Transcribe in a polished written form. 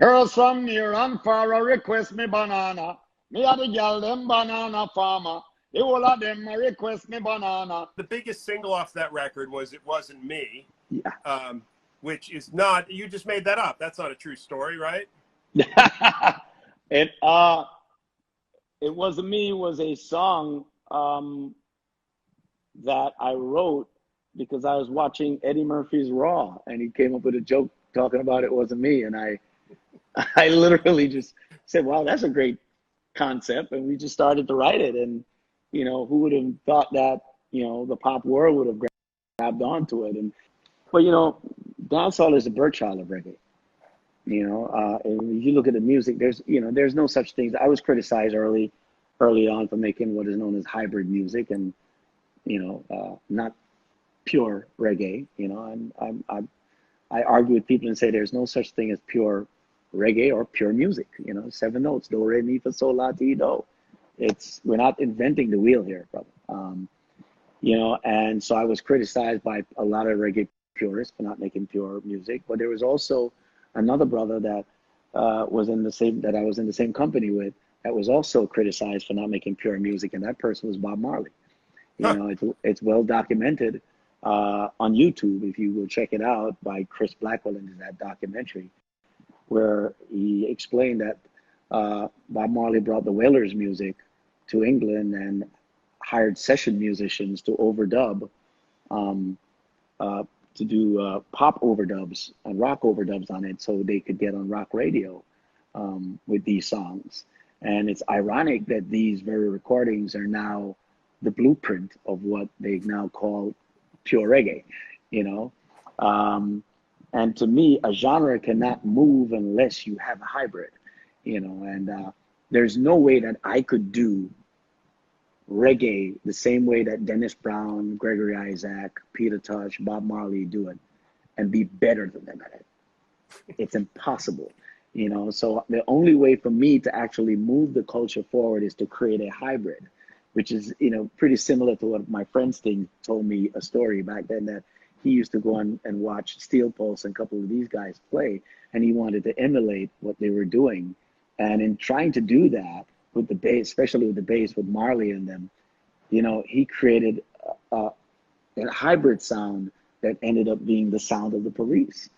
Girls from near and far a request me banana. Me a the gal them banana farmer. The whole of them a request me banana. The biggest single off that record was "It Wasn't Me," Yeah. which is not. You just made that up. That's not a true story, right? it it wasn't me was a song that I wrote because I was watching Eddie Murphy's Raw and he came up with a joke talking about it wasn't me, and I literally just said, wow, that's a great concept, and we just started to write it. And who would have thought that the pop world would have grabbed onto it. And but dancehall is the birth child of reggae. And if you look at the music, there's no such things. I was criticized early on for making what is known as hybrid music, and not pure reggae. And I argue with people and say there's no such thing as pure reggae or pure music. Seven notes: do, re, mi, fa, sol, la, ti, do. We're not inventing the wheel here, brother. And so I was criticized by a lot of reggae purists for not making pure music. But there was also another brother that was in the same that I was in the same company with that was also criticized for not making pure music, and that person was Bob Marley. It's well documented on YouTube. If you will check it out by Chris Blackwell in that documentary, where he explained that Bob Marley brought the Wailers music to England and hired session musicians to overdub, to do pop overdubs and rock overdubs on it so they could get on rock radio with these songs. And it's ironic that these very recordings are now the blueprint of what they now call pure reggae, and to me, a genre cannot move unless you have a hybrid, and there's no way that I could do reggae the same way that Dennis Brown, Gregory Isaac, Peter Tosh, Bob Marley do it and be better than them at it. It's impossible, so the only way for me to actually move the culture forward is to create a hybrid, which is, pretty similar to what my friend Sting told me a story back then, that he used to go on and watch Steel Pulse and a couple of these guys play, and he wanted to emulate what they were doing. And in trying to do that with the bass, especially with the bass with Marley and them, he created a hybrid sound that ended up being the sound of the Police.